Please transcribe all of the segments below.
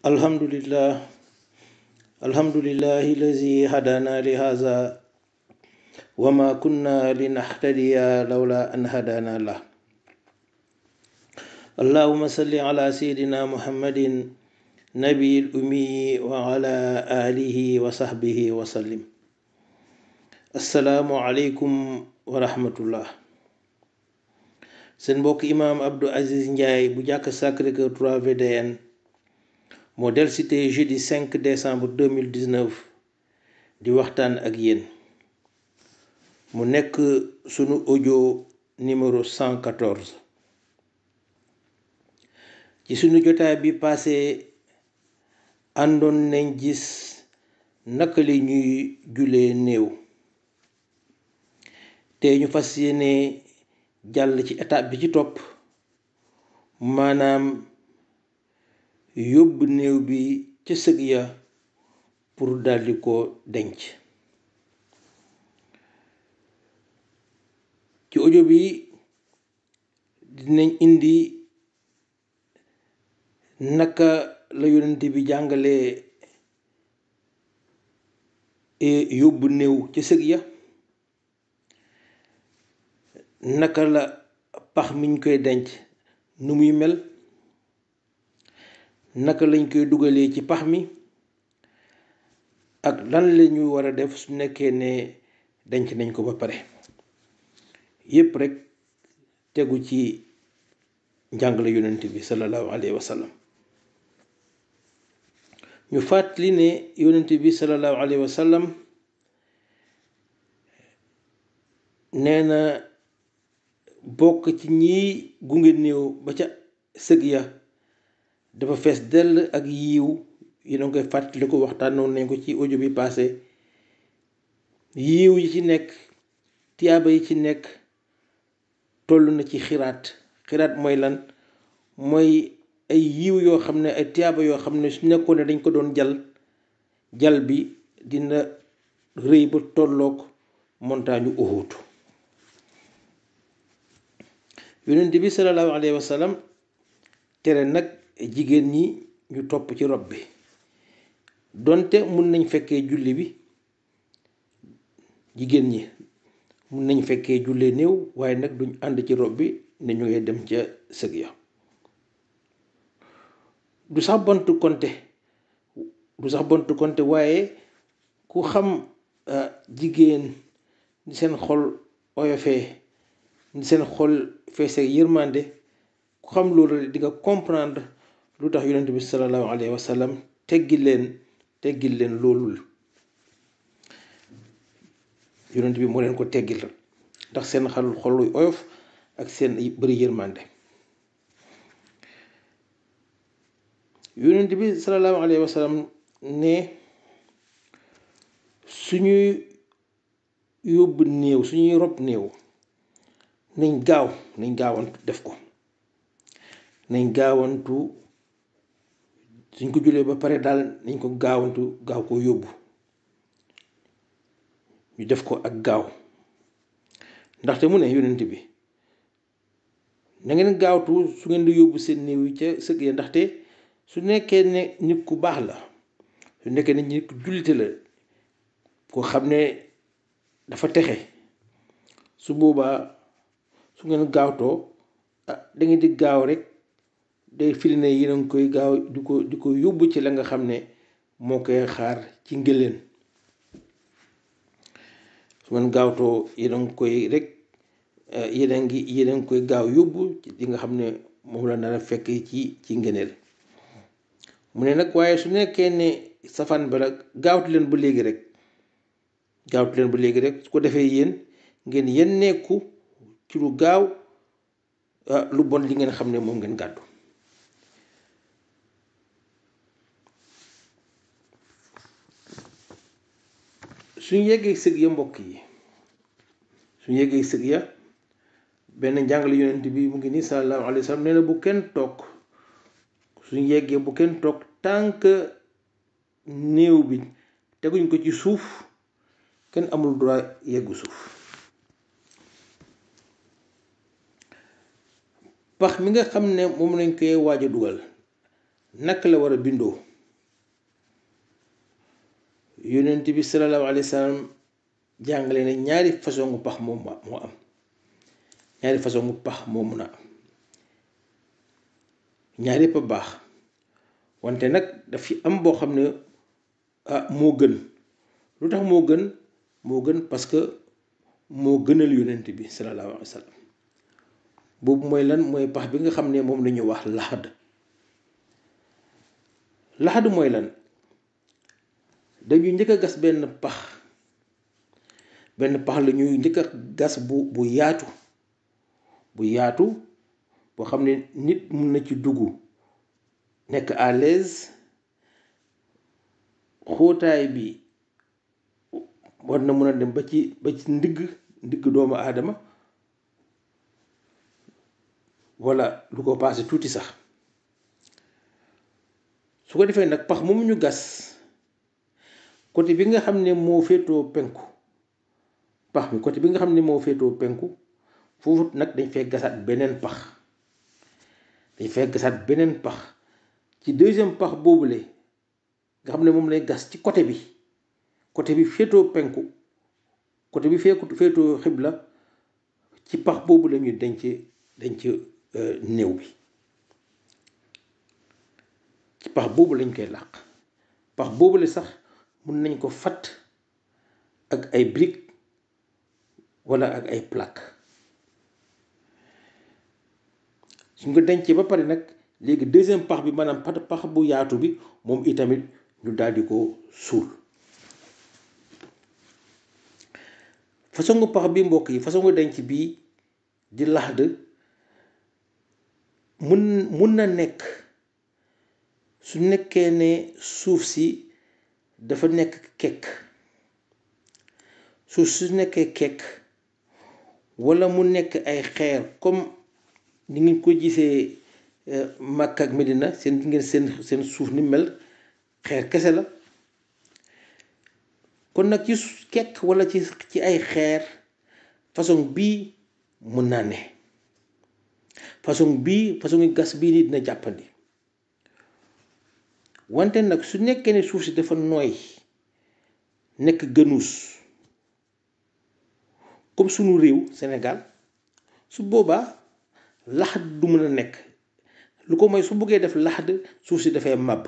Alhamdulillah, alhamdulillahi lazi hadana li haza wa ma kunna linahtadiya lawla an hadana lah. Allahumma salli ala sayyidina Muhammadin nabiyil ummi wa ala alihi wa sahbihi wa sallim. Assalamu alaikum wa rahmatullah. Seen mbokk imam Abdou Aziz Ndiaye bu jàkk Sacré-Cœur 3 VDN moo del cité jeudi 5 décembre 2019 di waxtaan ak yéen mu nekk sunu audio numéro 114. ci sunu jotaay bi passé àndoon nañ gis naka li ñuy julee néew te ñu fas yéene jàll ci étape bi ci topp, maanaam yóbbu néew bi ca sëg ya pour daldi ko denc. ci audio bi dinañ indi naka la yonent bi jàngale yóbbu néew ca sëg ya, naka la pax miñ koy denc nu muy mel, naka lañ koy dugalee ci pax mi, ak lan lañu war a def su nekkee ne denc nañ ko ba pare. yépp rek tegu ci njàngale yonent bi sallallahu alayhi wa sallam. ñu fàttali ne yonent bi sallallahu alayhi wa sallam nee na bokk ci ñiy gunge néew ba ca sëg ya dafa fees dell ak yiiw. yéen a ngi koy fàttali ko, waxtaanoon nañ ko ci audio bi passé. yiiw yi ci nekk, tiyaaba yi ci nekk toll na ci xiraat. xiraat mooy lan? mooy ay yiiw yoo xam ne, ay tiyaaba yoo xam ne su nekkoon ne dañ ko doon jal bi dina rëy ba tolloog montagne Uhud. yonent bi sallallahu alayhi wa sallam tere nag jigéen ñi ñu topp ci rob bi, donte mun nañ fekkee julli bi. jigéen ñi mun nañ fekkee jullee néew, waaye nag duñ ànd ci rob bi ne ñu ngay dem ca sëg ya. du sax bontu konte waaye ku xam jigéen ni seen xol oyofee, ni seen xol feesee yërmande, ku xam loolu di nga comprendre lu tax yonent bi sallallahu alayhi wa sallam teggil leen loolul. yonent bi moo leen ko teggil ndax seen xol oyof ak seen bëri yërmande. yonent bi sallallahu alayhi wa sallam ne suñuy yóbbu néew, suñuy rob néew, nañ gaawantu def ko. nañ gaawantu suñ ko julee ba pare daal nañ ko gaaw ko yóbbu. ñu def ko ak gaaw, ndaxte mu ne yonent bi na ngeen gaawtu su ngeen di yóbbu seen néew yi ca sëg ya, ndaxte su nekkee ne nit ku baax la, su nekkee ne nit ku jullite la, koo xam ne dafa texe, su boobaa su ngeen gaawtoo da ngeen di gaaw rek day firi ne yéen a ngi koy gaaw di ko yóbbu ci la nga xam ne moo koy xaar ci ngëleen. su ngeen gaawtoo yéen a ngi koy rek yéen a ngi koy gaaw yóbbu ci li nga xam ne moom la nar a fekk ci ngëneel. mu ne nag waaye su nekkee ne safaan ba la, gaawtu leen ba léegi rek su ko defee yéen ngeen yenneeku ci lu gaaw lu bon li ngeen xam ne moom ngeen gàddu. suñu yeggee sëg ya mbokk yi, suñu yeggee sëg ya, benn njàngale yonent bi mu ngi nii sallallahu alayhi wa sallam nee na bu kenn toog. suñu yeggee bu kenn toog tànk néew bi teguñ ko ci suuf, kenn amul droit yeggu suuf. pax mi nga xam ne moom lañ koy waaj a dugal naka la war a bindoo. yonent bi sallallahu alayhi wa sallam jàngale ne ñaari façon gu pax moo am ñaari façon gu pax moo mun a am ñaari yëpp a baax wante nag daf fi am boo xam ne moo gën lu tax moo gën parce que moo gënal yonent bi sallallahu alayhi wa sallam boobu mooy lan mooy pax bi nga xam ne moom la ñu wax laxad mooy lan dañuy njëkk a gas benn pax la ñuy njëkk a gas bu yaatu boo xam ne nit mun na ci dugg nekk à l'aise xóotaay bi war na mun a dem ba ci ndigg doomu aadama walla lu ko paase tuuti sax su ko defee nag pax moomu ñu gas côté bi nga xam ne moo féetoo penku pax mi côté bi nga xam ne moo féetoo penku foofu nag dañ fay gasaat beneen pax ci deuxième pax boobule nga xam ne moom lay gas ci côté bi féetoo penku côté bi féetoo xibla ci pax boobu la ñu denc néew bi ci pax boobu lañ koy làq pax boobule sax mun nañ ko fatt ak ay briques walla ak ay plaques suñ ko dencee ba pare nag léegi deuxième pax bi maanaam pax bu yaatu bi moom itamit ñu daal di ko suul façon pax bi mbokk yi façon denc bii di laxd mun na nekk su nekkee ne suuf si dafa nekk kekk suuf su nekkee kekk walla mu nekk ay xeer comme ni ngeen ko gisee Makka ak Medina seen suuf ni mel xeer kese la kon nag ci kekk walla ci ay xeer façon bii mun naa ne façon gas bii nii dina jàppandi wante nag su nekkee ne suuf si dafa nooy nekk gënuus comme sunu réew Sénégal su boobaa laxad du mën a nekk lu ko mooy su bëggee def laxad suuf si dafay màbb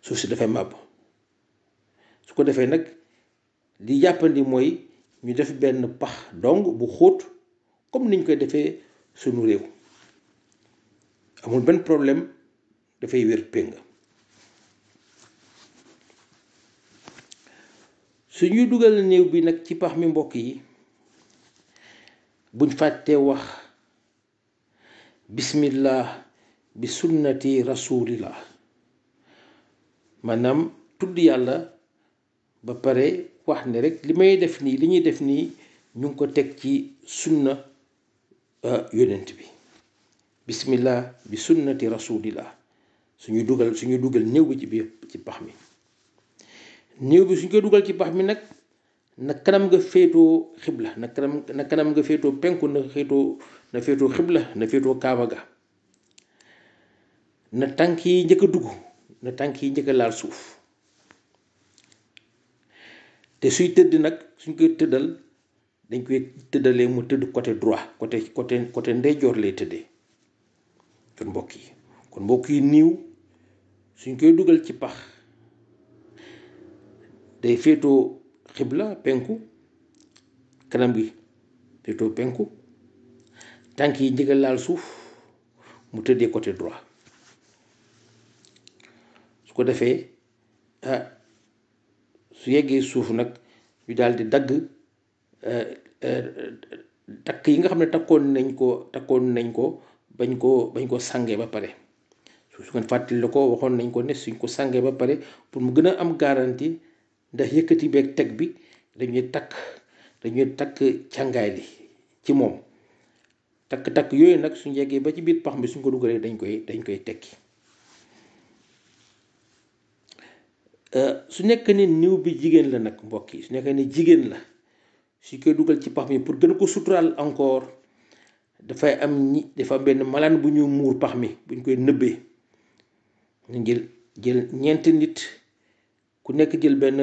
su ko defee nag li jàppandi mooy ñu def benn pax dong bu xóot comme niñ koy defee sunu réew amul benn problème dafay wér péng su ñuy dugal néew bi nag ci pax mi mbokk yi buñ fàttee wax bismillah bi sunnati rasulillah maanaam tudd yàlla ba pare wax ne rek li ñuy def nii ñu ngi ko teg ci sunna yonent bi bismillah bi sunnati rasulillah suñuy dugal néew bi ci biir ci pax mi néew bi suñ koy dugal ci pax mi nag na kanam nga féetoo xibla na kanam nga féetoo penku na féetoo xibla na féetoo kaaba ga na tànk yi njëkk a dugg na tànk yi njëkk a laal suuf te suy tëdd nag suñ koy tëddal dañ koy tëddalee mu tëdd côté droit côté ndeyjoor lay tëddee kon mbokk yi niiw suñ koy dugal ci pax day féetoo xibla penku kanam gi féetoo penku tànk yi njëkk a laal suuf mu tëddee côté droit su ko defee su yeggee suuf nag ñu daal di dagg takk yi nga xam ne takkoon nañ ko bañ ko sàngee ba pare su ngeen fàttali ko waxoon nañ ko ne suñ ko sàngee ba pare pour mu gën a am garantie ndax yëkkati beeg teg bi dañuy takk càngaay li ci moom takk yooyu nag suñ yeggee ba ci biir pax mi suñ ko dugalee dañ koy tekki su nekk ne niw bi jigéen la nag mbokk yi su nekk ne jigéen la su koy dugal ci pax mi pour gën ko suturaal encore dafa am benn malaan bu ñu muur pax mi buñ koy nëbbee ñu jël ñeenti nit ku nekk jël benn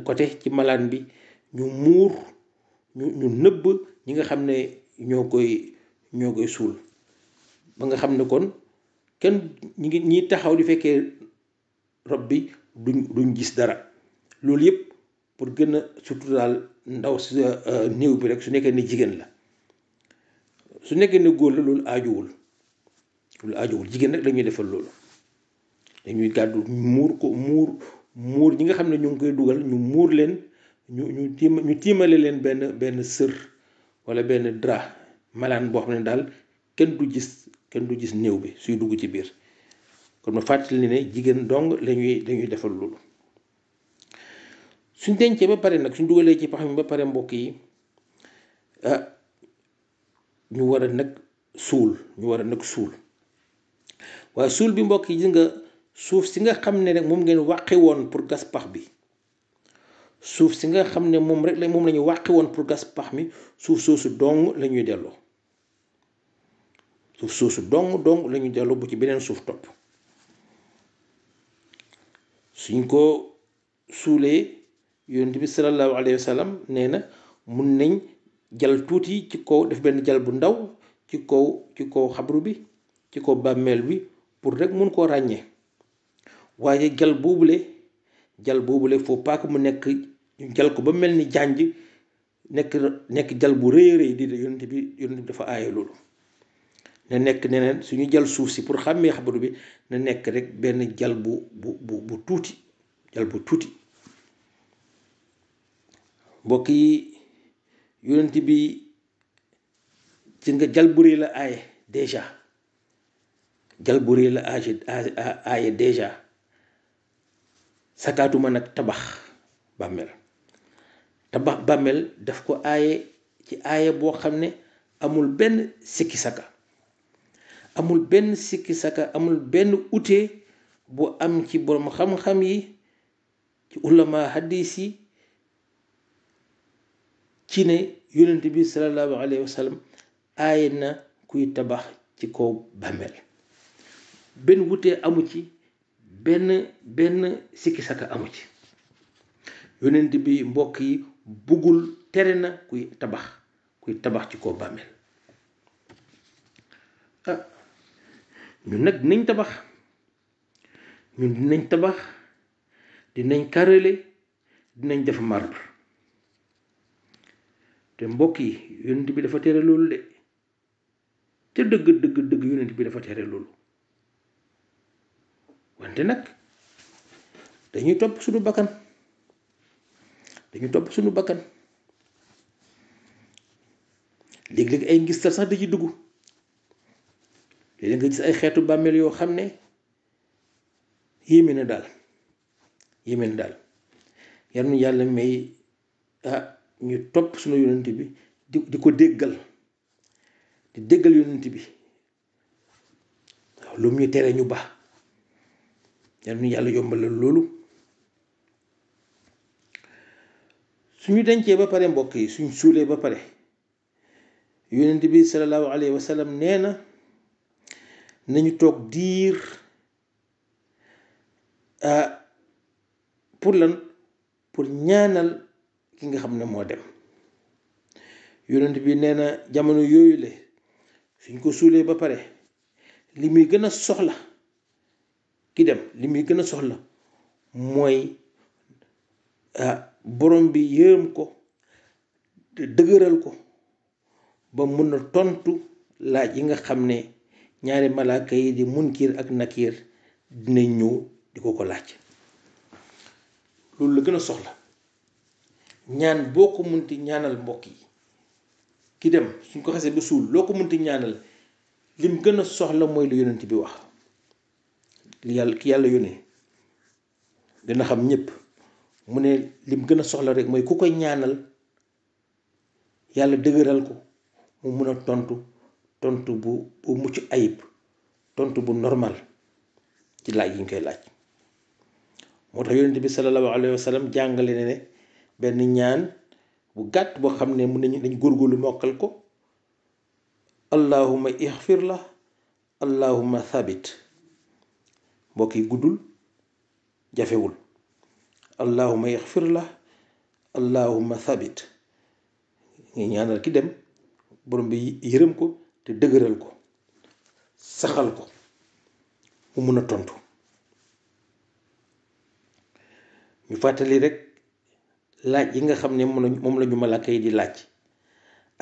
côté ci malaan bi ñu muur ñu nëbb ñi nga xam ne ñoo koy suul ba nga xam ne kon kenn ñi taxaw di fekkee rob bi duñ gis dara. loolu yëpp pour gën a surtout daal ndaw si néew bi rek su nekkee ne jigéen la. su nekkee ne góor la loolu aajuwul jigéen rek dañuy defal loolu, dañuy gàddu muur ñi nga xam ne ñu ngi koy dugal ñu muur leen ñu tiimale leen benn sër wala benn drap malaan boo xam ne daal kenn du gis néew bi suy dugg ci biir. kon ma fàttali ne jigéen dong dañuy defal loolu. suñ dencee ba pare nag suñ dugalee ci pax mi ba pare mbokk yi ñu war a nag suul waaye suul bi mbokk yi gis nga suuf si nga xam ne rek moom ngeen wàqi woon pour gas pax bi, suuf si nga xam ne moom la ñu wàqi woon pour gas pax mi, suuf soosu dong la ñuy delloo. suuf soosu dong la ñuy delloo bu ci beneen suuf topp. suñ ko suulee yonent bi sallallahu alayhi wa sallam nee na mun nañ jal tuuti ci kaw, def benn jal bu ndaw ci kaw xabru bi, ci kaw bàmmeel bi pour rek mun koo ràññee. waaye jal boobule faut pas que mu nekk ñu jal ko ba mel ni jànj nekk jal bu rëy rëy di yonent bi dafa aaye loolu. na nekk neneen suñu jal suuf si pour xàmmee xabru bi na nekk rek benn jal bu tuuti, mbokk yi yonent bi ci nga jal bu rëy la aaye déjà, sakaatuma nag tabax bàmmeel daf ko aaye ci aaye boo xam ne amul benn sikki saka, amul benn ute bu am ci borom xam-xam yi, ci ulama hadis yi, ci ne yonent bi sallallahu alayhi wa sallam aaye na kuy tabax ci kaw bàmmeel. benn wutee amu ci, benn sikki saka amu ci. yonent bi mbokk yi buggul, tere na kuy tabax ci kaw bàmmeel. ñun nag dinañ tabax dinañ carrelé, dinañ def marbre. te mbokk yi yonent bi dafa tere loolu de, te dëgg yonent bi dafa tere loolu. wante nag dañuy topp suñu bakkan léeg-léeg ay ngistal sax da ci dugg. léeg-léeg nga gis ay xeetu bàmmeel yoo xam ne yéeme na daal. yal na yàlla may ñu topp suñu yonent bi di ko déggal yonent bi. waaw lu mu ñu tere ñu baax. yal na yàlla yombalal loolu. suñu dencee ba pare mbokk yi, suñ suulee ba pare, yonent bi sallallahu alayhi wa sallam nee na nañu toog diir pour lan, pour ñaanal ki nga xam ne moo dem. yonent bi nee na jamono yooyu le suñ ko suulee ba pare li muy gën a soxla ki dem, mooy borom bi yërëm ko te dëgëral ko ba mun a tontu laaj yi nga xam ne ñaari malaaka yi di munkir ak nakir dinañ ñëw di ko laaj. loolu la gën a soxla. ñaan boo ko munti ñaanal mbokk yi, ki dem suñ ko xasee ba suul, loo ko munti ñaanal, lim gën a soxla mooy lu yonent bi wax. ki yàlla yónnee dina xam ñëpp, mu ne lim gën a soxla rek mooy ku koy ñaanal yàlla dëgëral ko mu mun a tontu bu mucc ayib, tontu bu normal ci laaj yi ñu koy laaj. moo tax yonent bi sallallahu alayhi wa sallam jàngale ne benn ñaan bu gàtt boo xam ne mun nañu dañ góorgóorlu mokkal ko. allahumma ixfir la, allahumma thabit. mbokk yi guddul, jafewul allahuma yaxfir la allahuma thabit nga ñaanal ki dem borom bi yërëm ko te dëgëral ko saxal ko mu mun a tontu. ñu fàttali rek laaj yi nga xam ne moom la ñu malaaka yi di laaj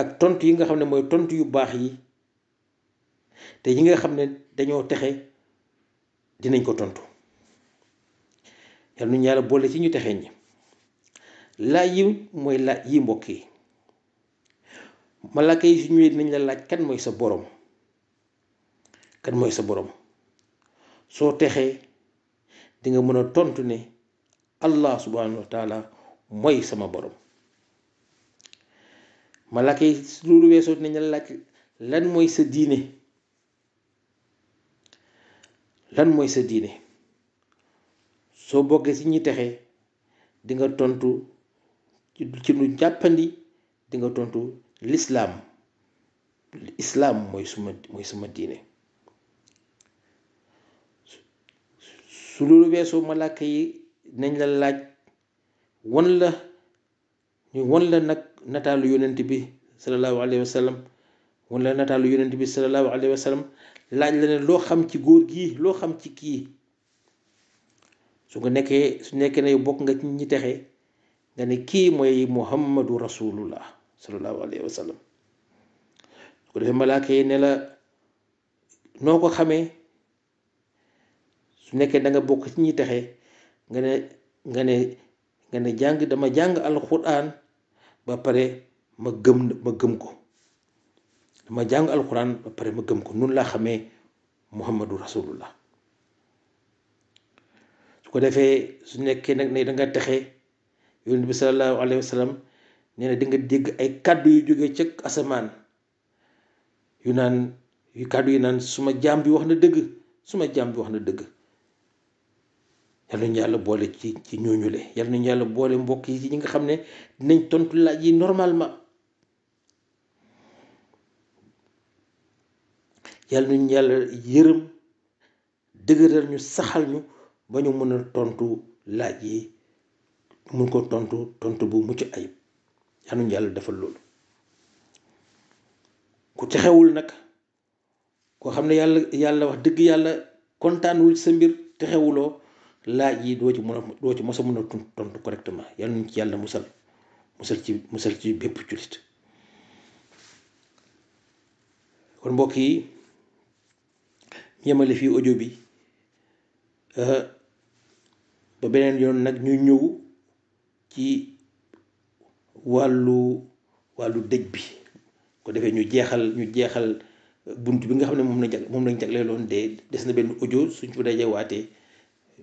ak tontu yi nga xam ne mooy tontu yu baax yi te yi nga xam ne dañoo texe dinañ ko tontu. yal nañu yàlla boole ci ñu texe ñi. laaj yi mooy laaj yi mbokk yi malaaka yi su ñëwee dinañ la laaj kan mooy sa borom, kan mooy sa borom. soo texee di nga mën a tontu ne allah subhanahu wa taala mooy sama borom. malaaka yi su loolu weesoo dinañ la laaj lan mooy sa diine, lan mooy sa diine. soo bokkee ci ñi texe di nga tontu ci lu jàppandi, di nga tontu lislaam mooy suma diine. su loolu weesoo malaaka yi nañ la laaj won la nag nataalu yonent bi sallallahu alayhi wa sallam, won la nataalu yonent bi sallallahu alayhi wa sallam, laaj la ne loo xam ci góor gii, loo xam ci kii. su nekkee ne bokk nga ci ñi texe nga ne kii mooy muhammadu rasulullah sallallahu alayhi wa sallam. su ko defee malaaka yi ne la noo ko xamee. su nekkee da nga bokk ci ñi texe nga ne dama jàng alquran ba pare ma gëm ko. dama jàng alquran ba pare ma gëm ko. nun laa xamee muhammadu rasulullah. su ko defee su nekkee nag ne da nga texe yonent bi sallallahu alayhi wa sallam nee na di nga dégg ay kàddu yu jógee ca asamaan kàddu yu naan suma jaam bi wax na dëgg, suma jaam bi wax na dëgg. yal nañu yàlla boole ci ñooñule. yal nañu yàlla boole mbokk yi ci ñi nga xam ne dinañ tontu laaj yi normalement. yal nañu yàlla yërëm dëgëral ñu, saxal ñu ba ñu mën a tontu laaj yi, mun ko tontu bu mucc ayib. yal nañu yàlla defal loolu. ku texewul nag, koo xam ne yàlla wax dëgg yàlla kontaanul sa mbir, texewuloo, laaj yi doo ci mos a mën a tontu correctement. yal nañu ci yàlla musal ci bépp jullit. kon mbokk yi ñemale fii audio bi ba beneen yoon nag ñu ñëw ci wàllu dëj bi. ko defee ñu jeexal bunt bi nga xam ne moom lañ jagleeloon des na benn audio. suñ ko dajee waatee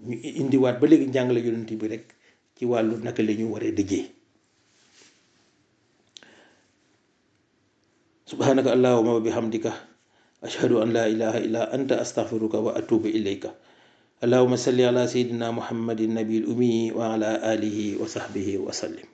ñu indiwaat ba léegi njàngale yonent bi rek ci wàllu naka la ñu waree dëjee. subhanaka allahumma wa bihamdika ashhadu an la ilaha illa anta astaghfiruka wa atubu ilayka. allahumma salli ala sayyidina muhammadin nabiyil ummi wa ala alihi wa sahbihi wa sallim.